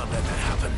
Can't let that happen.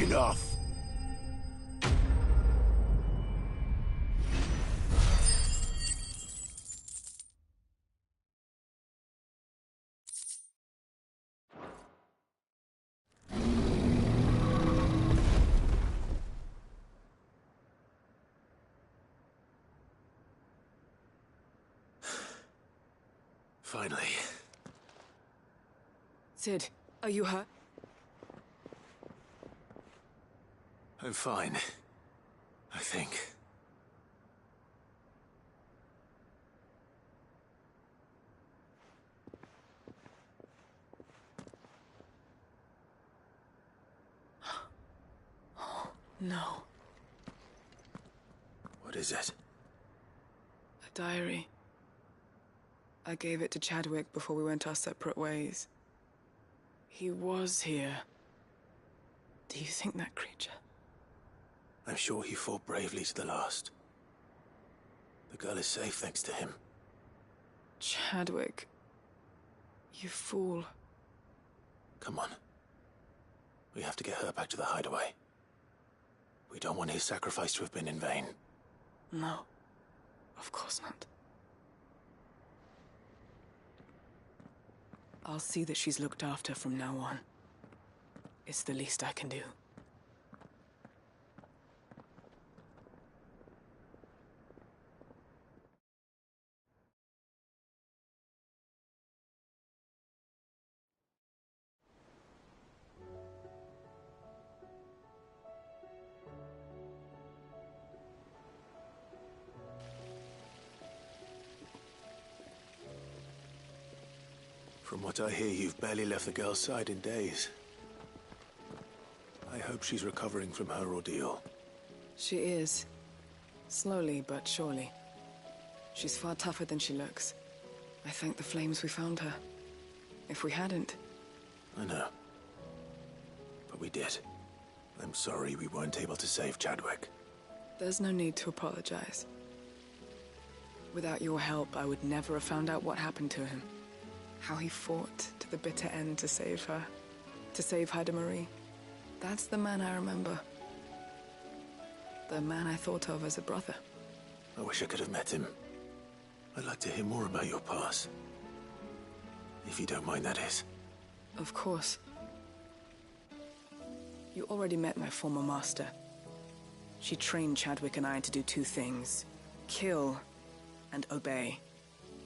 Enough. Finally. Sid, are you hurt? I'm fine. I think. No. What is it? A diary. I gave it to Chadwick before we went our separate ways. He was here. Do you think that creature? I'm sure he fought bravely to the last. The girl is safe thanks to him. Chadwick. You fool. Come on. We have to get her back to the hideaway. We don't want his sacrifice to have been in vain. No. Of course not. I'll see that she's looked after from now on. It's the least I can do. From what I hear, you've barely left the girl's side in days. I hope she's recovering from her ordeal. She is. Slowly but surely. She's far tougher than she looks. I thank the flames we found her. If we hadn't... I know. But we did. I'm sorry we weren't able to save Chadwick. There's no need to apologize. Without your help, I would never have found out what happened to him. How he fought to the bitter end to save her. To save Haida Marie. That's the man I remember. The man I thought of as a brother. I wish I could have met him. I'd like to hear more about your past. If you don't mind, that is. Of course. You already met my former master. She trained Chadwick and I to do two things. Kill and obey.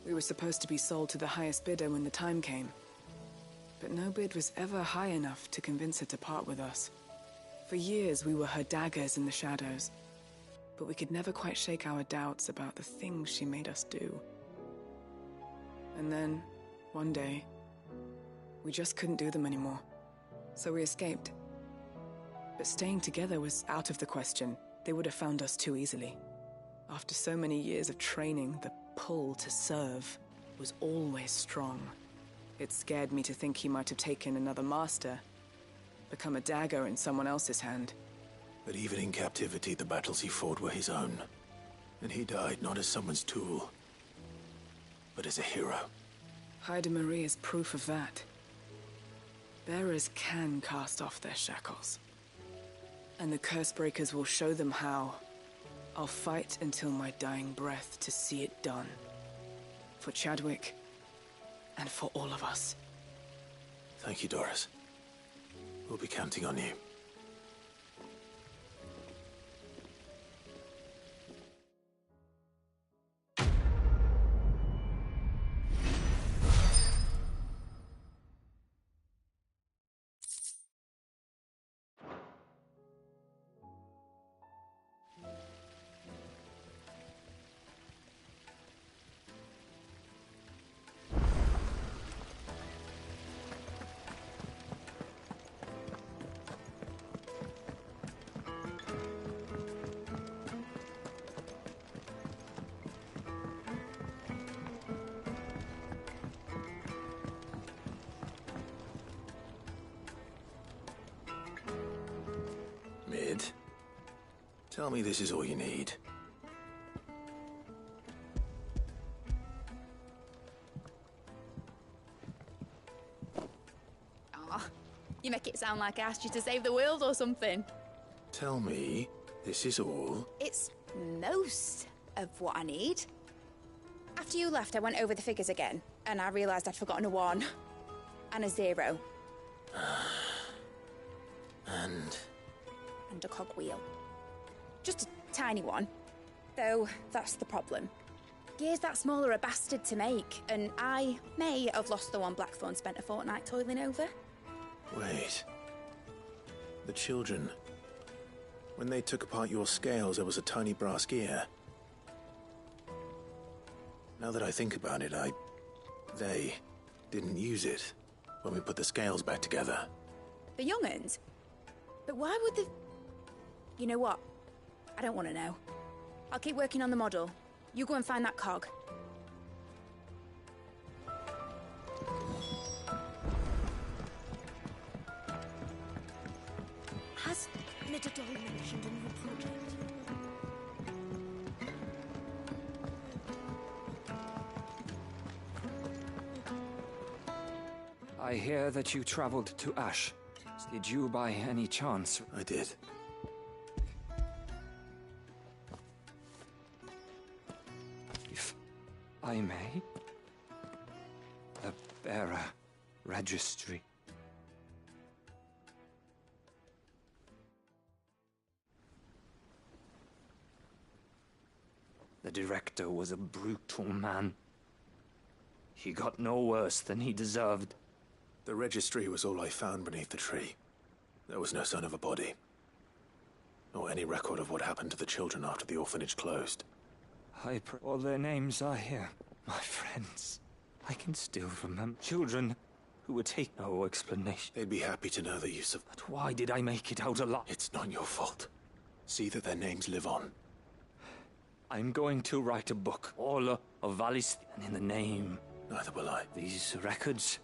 We were supposed to be sold to the highest bidder when the time came. But no bid was ever high enough to convince her to part with us. For years, we were her daggers in the shadows. But we could never quite shake our doubts about the things she made us do. And then, one day, we just couldn't do them anymore. So we escaped. But staying together was out of the question. They would have found us too easily. After so many years of training, the pull to serve was always strong. It scared me to think he might have taken another master, become a dagger in someone else's hand. But even in captivity, the battles he fought were his own. And he died not as someone's tool, but as a hero. Hyde Marie is proof of that. Bearers can cast off their shackles. And the Cursebreakers will show them how. I'll fight until my dying breath to see it done. For Chadwick, and for all of us. Thank you, Doris. We'll be counting on you. Mid, tell me this is all you need. Aw, you make it sound like I asked you to save the world or something. Tell me this is all. It's most of what I need. After you left, I went over the figures again, and I realised I'd forgotten a 1 and a 0. And a cogwheel. Just a tiny one. Though, that's the problem. Gears that small are a bastard to make, and I may have lost the one Blackthorn spent a fortnight toiling over. Wait. The children. When they took apart your scales, there was a tiny brass gear. Now that I think about it, they didn't use it when we put the scales back together. The young'uns? But why would the... You know what? I don't want to know. I'll keep working on the model. You go and find that cog. Has Nidalee mentioned a new project? I hear that you traveled to Ash. Did you, by any chance... I did. If I may? The Bearer Registry. The director was a brutal man. He got no worse than he deserved. The registry was all I found beneath the tree. There was no sign of a body. Or any record of what happened to the children after the orphanage closed. All their names are here, my friends. I can still remember children who would take no explanation. They'd be happy to know that you But why did I make it out alive? It's not your fault. See that their names live on. I'm going to write a book, all of Valis, and in the name... Neither will I. These records...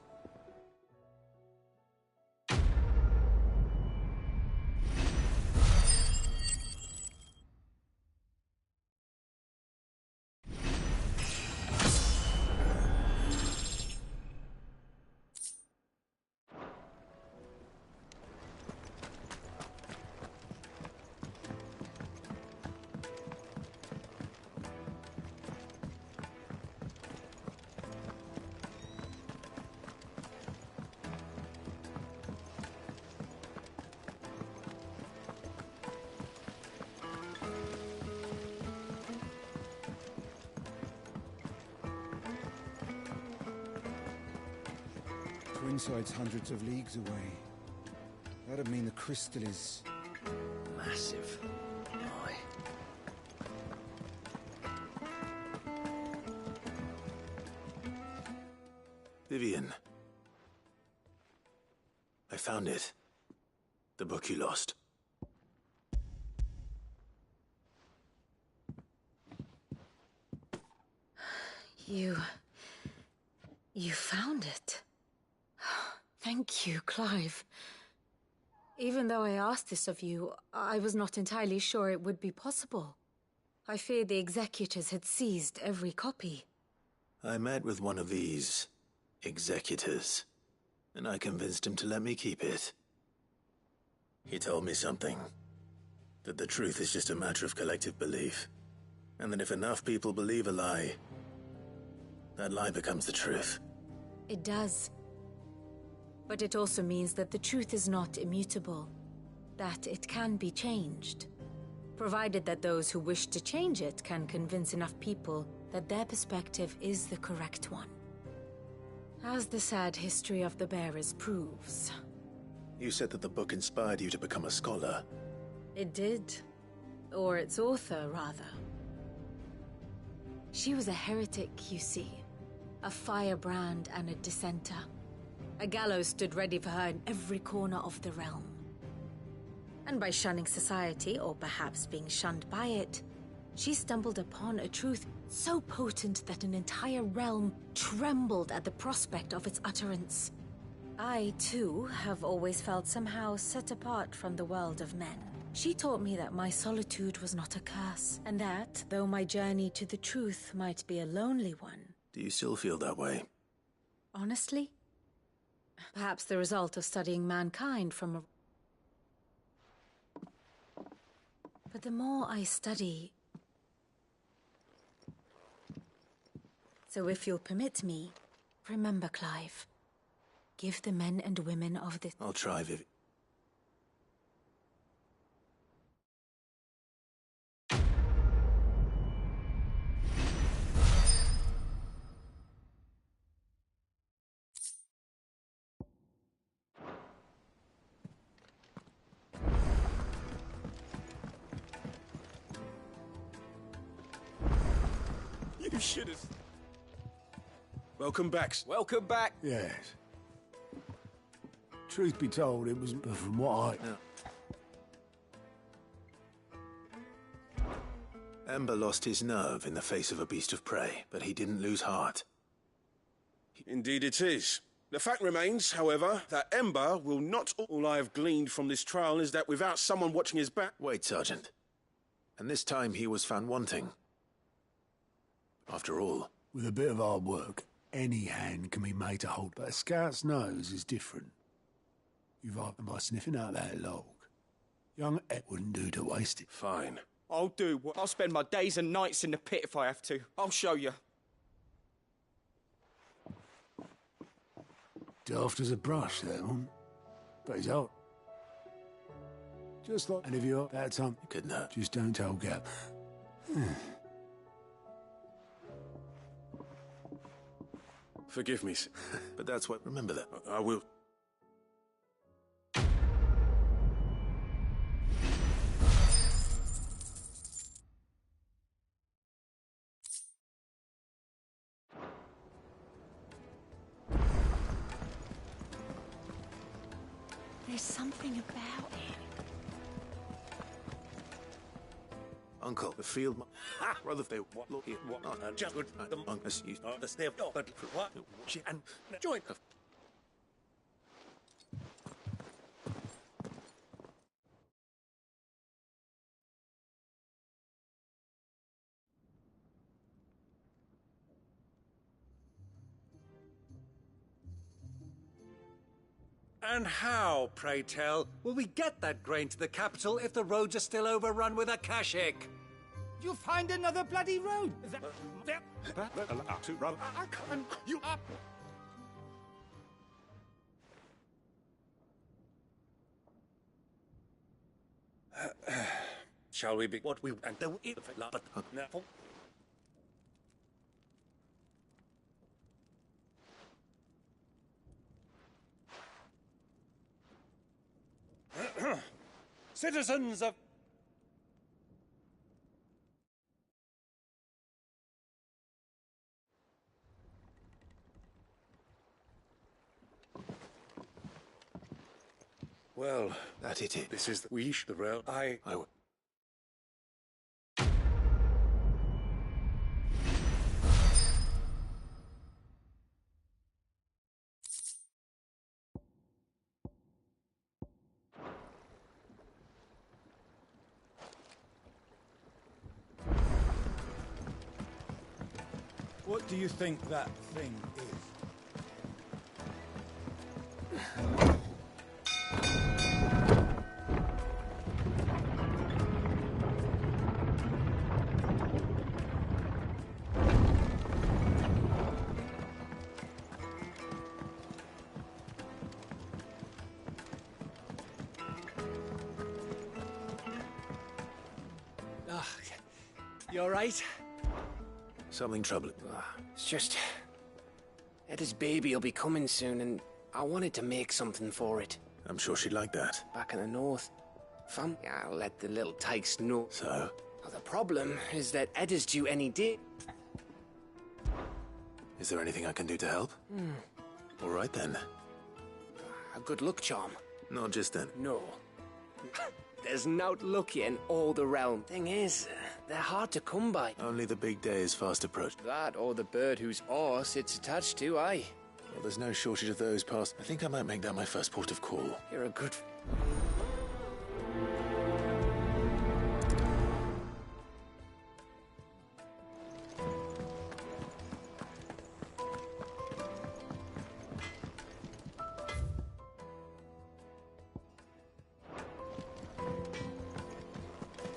Twinside's hundreds of leagues away. That'd mean the crystal is... massive. Aye. Vivian. I found it. The book you lost. You found it. Thank you, Clive. Even though I asked this of you, I was not entirely sure it would be possible. I feared the executors had seized every copy. I met with one of these executors, and I convinced him to let me keep it. He told me something. That the truth is just a matter of collective belief. And that if enough people believe a lie, that lie becomes the truth. It does. But it also means that the truth is not immutable. That it can be changed. Provided that those who wish to change it can convince enough people that their perspective is the correct one. As the sad history of the Bearers proves. You said that the book inspired you to become a scholar. It did. Or its author, rather. She was a heretic, you see. A firebrand and a dissenter. A gallows stood ready for her in every corner of the realm. And by shunning society, or perhaps being shunned by it, she stumbled upon a truth so potent that an entire realm trembled at the prospect of its utterance. I, too, have always felt somehow set apart from the world of men. She taught me that my solitude was not a curse, and that, though my journey to the truth might be a lonely one... Do you still feel that way? Honestly? Perhaps the result of studying mankind from a... But the more I study... So if you'll permit me, remember, Clive. Give the men and women of this... I'll try, Viv. You should have... Welcome back. Welcome back. Yes. Truth be told, it was from what I... No. Ember lost his nerve in the face of a beast of prey, but he didn't lose heart. Indeed it is. The fact remains, however, that Ember will not... All I have gleaned from this trial is that without someone watching his back... Wait, Sergeant. And this time he was found wanting. After all... With a bit of hard work, any hand can be made to hold, but a scout's nose is different. You've opened by sniffing out that log. Young Ed wouldn't do to waste it. Fine. I'll do. I'll spend my days and nights in the pit if I have to. I'll show you. Daft as a brush, that one. But he's hot. Just like... And if you're that time... It couldn't hurt. Just don't tell Gab. Forgive me, But that's what... Remember that. I will... There's something about it. Uncle, the field... Rather they... Look here. Not just good. As you... The sniff, but what? And join. And how, pray tell, will we get that grain to the capital if the roads are still overrun with Akashic? You find another bloody road. You up! Shall we be what we and do it? But now. Citizens of... Well, that it is. This is the wish, the realm. I will. What do you think that thing is? You alright? Something troubling. It's just... Eda's baby will be coming soon, and I wanted to make something for it. I'm sure she'd like that. Back in the north. I'll let the little tykes know. So? Well, the problem is that Eda's due any day. Is there anything I can do to help? All right then. A good luck charm. Not just then. No. There's not lucky in all the realm. Thing is, they're hard to come by. Only the big day is fast approaching. That or the bird whose horse it's attached to, aye. Well, there's no shortage of those past. I think I might make that my first port of call. You're a good...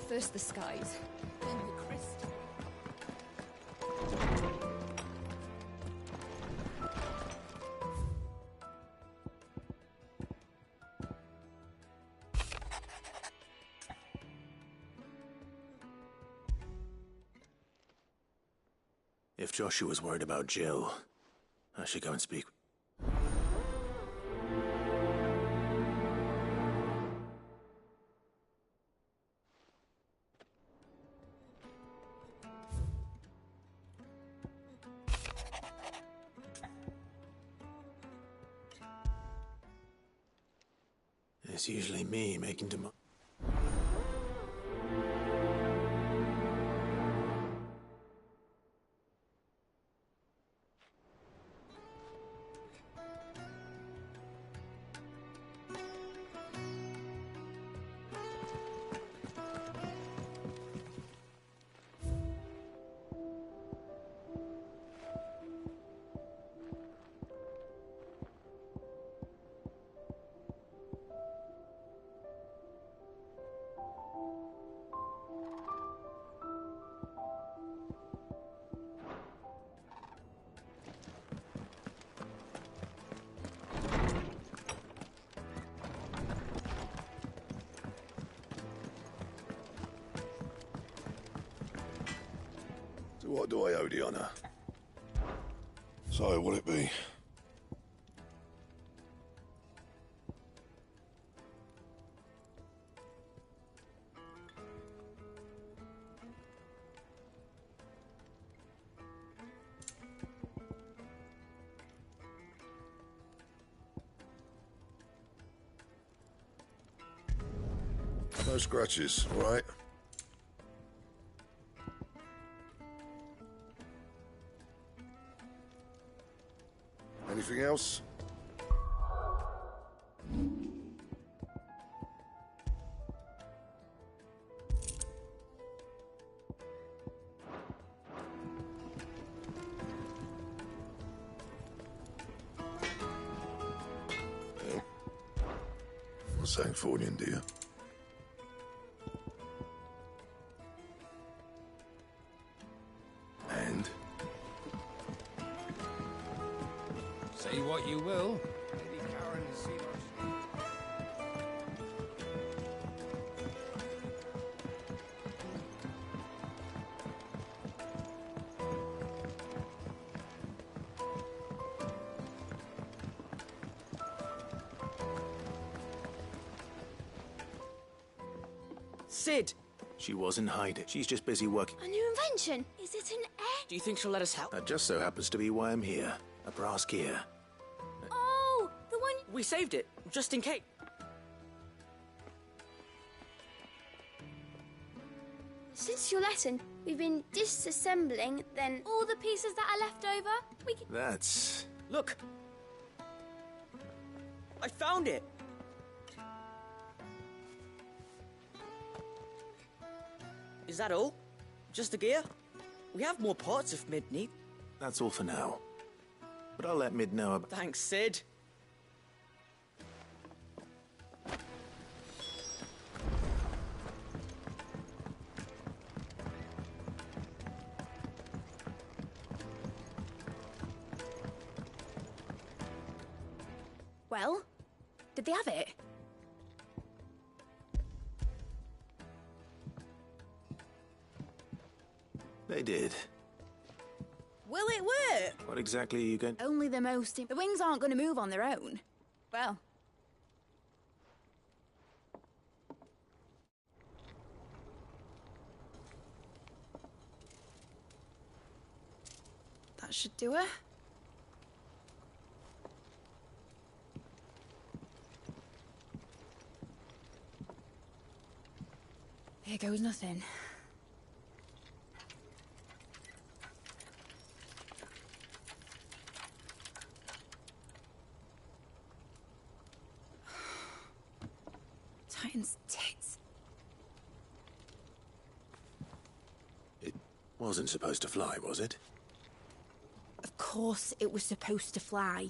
First the skies, then the crystal. If Joshua's worried about Jill, I should go and speak. It's usually me making demand. What do I owe the honour? So, will it be? No scratches, all right? Anything else? Yeah. Not saying Fordian, do you? And? Say what you will. Lady Karen has seen us. Sid! She wasn't hiding. She's just busy working. A new invention? Is it an egg? Do you think she'll let us help? That just so happens to be why I'm here. A brass gear. Oh, the one... We saved it, just in case. Since your lesson, we've been disassembling, then all the pieces that are left over, we can... That's... Look! I found it! Is that all? Just the gear? We have more parts if Mid need. That's all for now. But I'll let Mid know about... Thanks, Sid. Well, did they have it? They did. Will it work? What exactly are you going... Only the most... The wings aren't going to move on their own. Well... That should do her. Here goes nothing. Titan's tits. It wasn't supposed to fly, was it? Of course it was supposed to fly.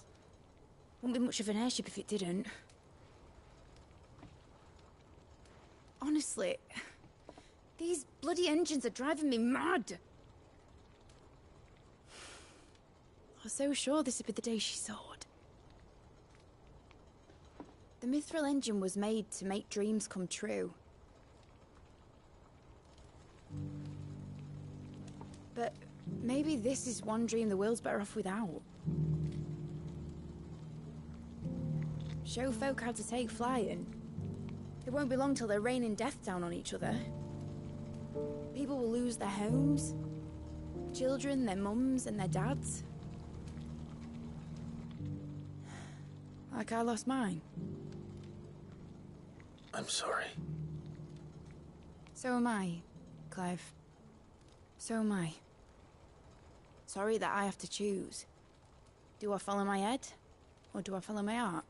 Wouldn't be much of an airship if it didn't. Honestly, these bloody engines are driving me mad. I was so sure this would be the day she soared. The Mithril engine was made to make dreams come true. But maybe this is one dream the world's better off without. Show folk how to take flying. It won't be long till they're raining death down on each other. People will lose their homes. Children, their mums and their dads. Like I lost mine. I'm sorry. So am I, Clive. So am I. Sorry that I have to choose. Do I follow my head? Or do I follow my heart?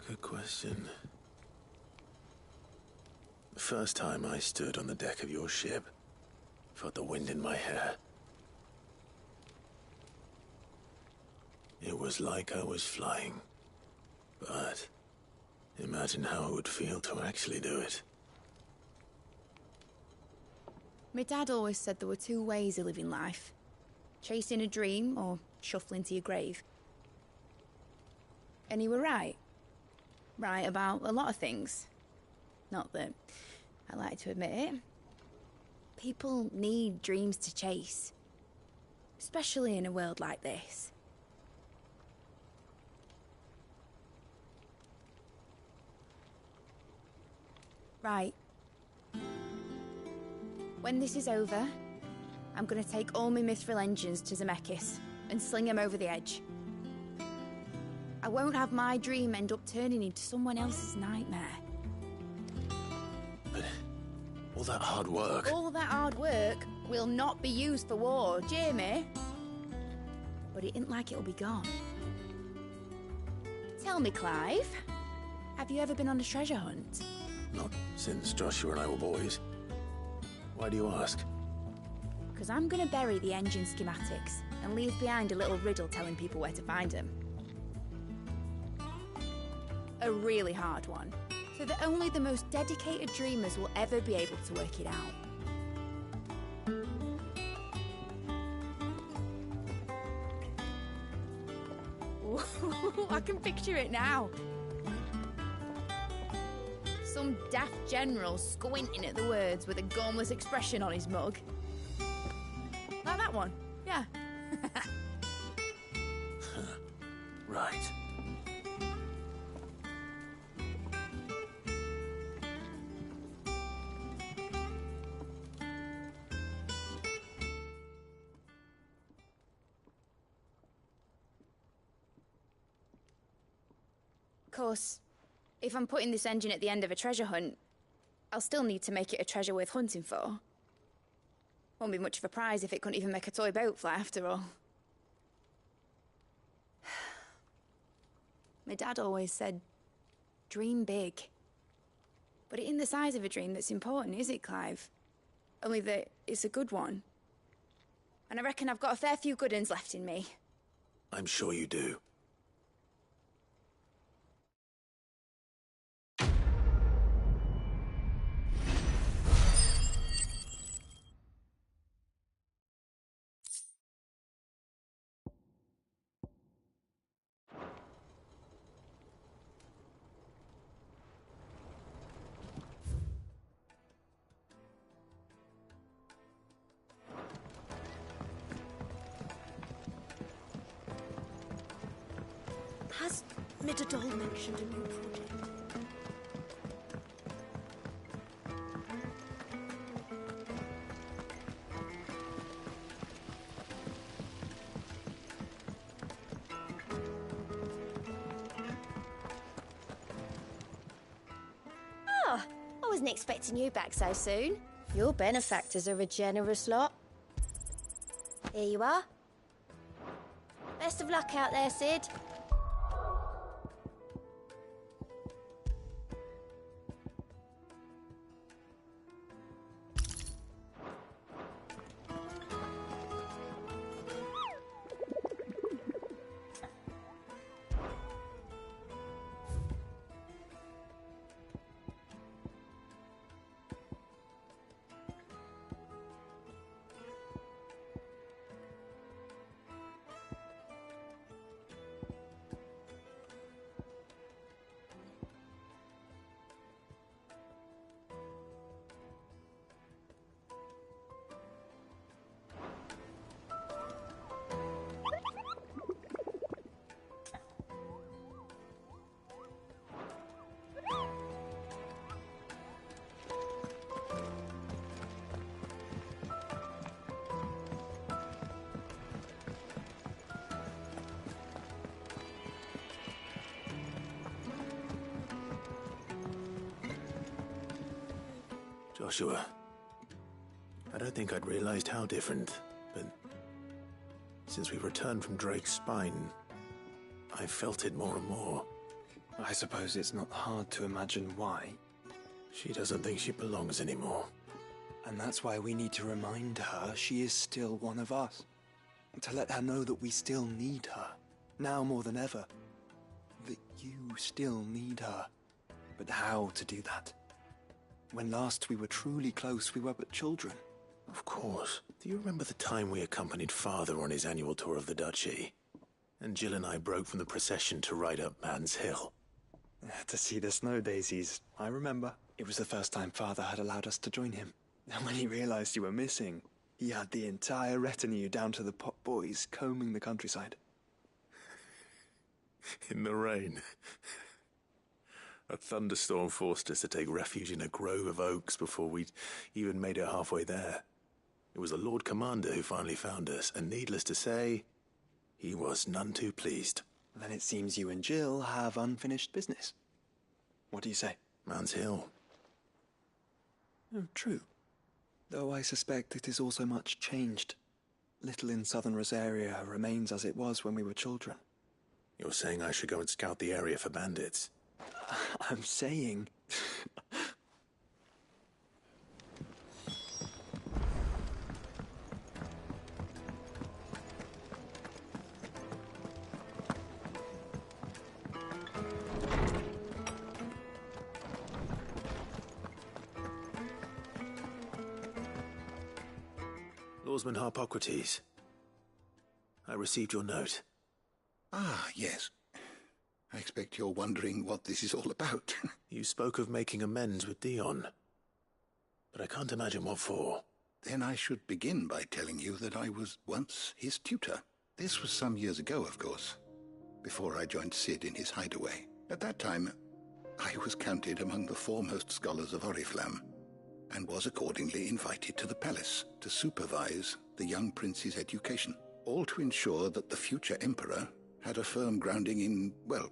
Good question. The first time I stood on the deck of your ship, felt the wind in my hair. It was like I was flying. But imagine how it would feel to actually do it. My dad always said there were two ways of living life. Chasing a dream or shuffling to your grave. And he were right. Right about a lot of things. Not that I like to admit it. People need dreams to chase. Especially in a world like this. Right. When this is over, I'm gonna take all my Mithril engines to Zemeckis and sling him over the edge. I won't have my dream end up turning into someone else's nightmare. But all that hard work... All that hard work will not be used for war, Jamie. But it ain't like it'll be gone. Tell me, Clive, have you ever been on a treasure hunt? Not since Joshua and I were boys. Why do you ask? Because I'm gonna bury the engine schematics and leave behind a little riddle telling people where to find them. A really hard one, so that only the most dedicated dreamers will ever be able to work it out. Ooh, I can picture it now. Some daft general squinting at the words with a gormless expression on his mug. Like that one, yeah. Right. Of course, if I'm putting this engine at the end of a treasure hunt, I'll still need to make it a treasure worth hunting for. Won't be much of a prize if it couldn't even make a toy boat fly after all. My dad always said, dream big. But it ain't the size of a dream that's important, is it, Clive? Only that it's a good one. And I reckon I've got a fair few good uns left in me. I'm sure you do. Has Midadol mentioned a new project? Oh, I wasn't expecting you back so soon. Your benefactors are a generous lot. Here you are. Best of luck out there, Sid. Joshua, I don't think I'd realized how different, but since we returned from Drake's spine, I felt it more and more. I suppose it's not hard to imagine why. She doesn't think she belongs anymore. And that's why we need to remind her she is still one of us. To let her know that we still need her, now more than ever. That you still need her. But how to do that? When last we were truly close, we were but children. Of course. Do you remember the time we accompanied Father on his annual tour of the Duchy? And Jill and I broke from the procession to ride up Man's Hill. To see the snow daisies, I remember. It was the first time Father had allowed us to join him. And when he realized you were missing, he had the entire retinue down to the pot boys combing the countryside. In the rain. A thunderstorm forced us to take refuge in a grove of oaks before we'd even made it halfway there. It was the Lord Commander who finally found us, and needless to say, he was none too pleased. Then it seems you and Jill have unfinished business. What do you say? Man's Hill. Oh, true. Though I suspect it is also much changed. Little in southern Rosaria remains as it was when we were children. You're saying I should go and scout the area for bandits? I'm saying... Lawsman Harpocrates, I received your note. Ah, yes. I expect you're wondering what this is all about. You spoke of making amends with Dion, but I can't imagine what for. Then I should begin by telling you that I was once his tutor. This was some years ago, of course, before I joined Sid in his hideaway. At that time, I was counted among the foremost scholars of Oriflamme, and was accordingly invited to the palace to supervise the young prince's education, all to ensure that the future emperor had a firm grounding in, well,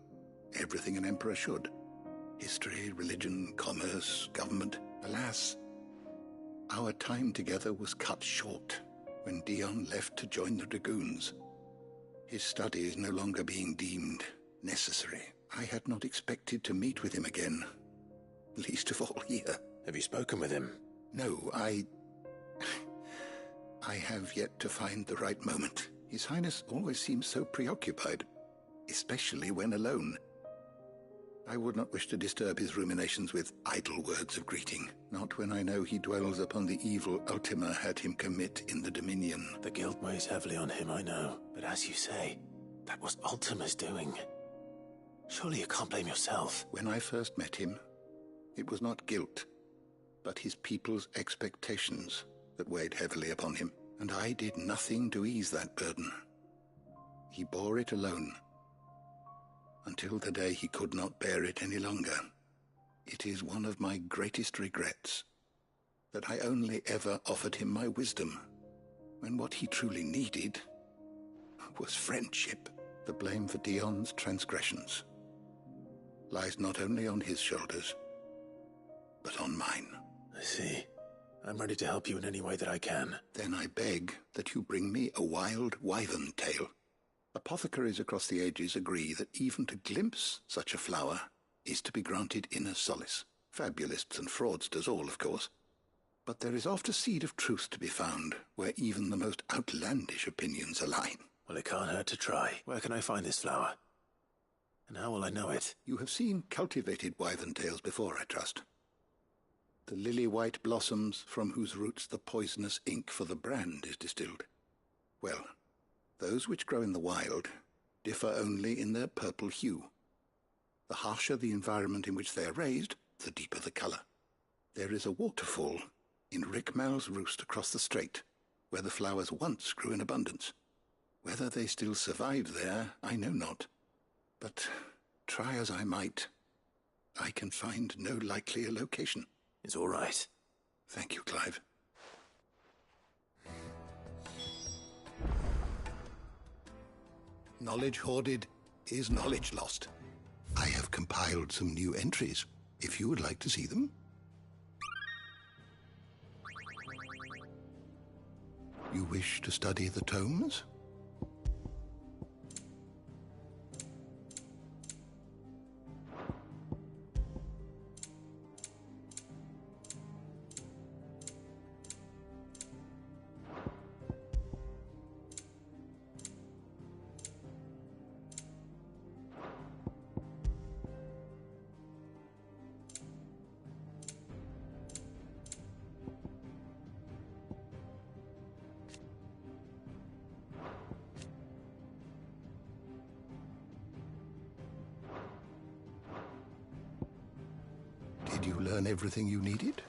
everything an emperor should. History, religion, commerce, government. Alas, our time together was cut short when Dion left to join the Dragoons. His studies no longer being deemed necessary. I had not expected to meet with him again least of all here. Have you spoken with him? No, I have yet to find the right moment. His Highness always seems so preoccupied, especially when alone. I would not wish to disturb his ruminations with idle words of greeting, not when I know he dwells upon the evil Ultima had him commit in the Dominion. The guilt weighs heavily on him, I know. But as you say, that was Ultima's doing. Surely you can't blame yourself. When I first met him, it was not guilt, but his people's expectations that weighed heavily upon him, and I did nothing to ease that burden. He bore it alone, until the day he could not bear it any longer. It is one of my greatest regrets that I only ever offered him my wisdom, when what he truly needed was friendship. The blame for Dion's transgressions lies not only on his shoulders, but on mine. I see. I'm ready to help you in any way that I can. Then I beg that you bring me a wild wyvern tail. Apothecaries across the ages agree that even to glimpse such a flower is to be granted inner solace. Fabulists and fraudsters all, of course. But there is oft a seed of truth to be found, where even the most outlandish opinions align. Well, it can't hurt to try. Where can I find this flower? And how will I know it? You have seen cultivated wyvern tails before, I trust. The lily-white blossoms from whose roots the poisonous ink for the brand is distilled. Well, those which grow in the wild differ only in their purple hue. The harsher the environment in which they are raised, the deeper the colour. There is a waterfall in Rickmal's Roost across the strait, where the flowers once grew in abundance. Whether they still survive there, I know not. But try as I might, I can find no likelier location. It's all right. Thank you, Clive. Knowledge hoarded is knowledge lost. I have compiled some new entries, if you would like to see them. You wish to study the tomes? Did you learn everything you needed?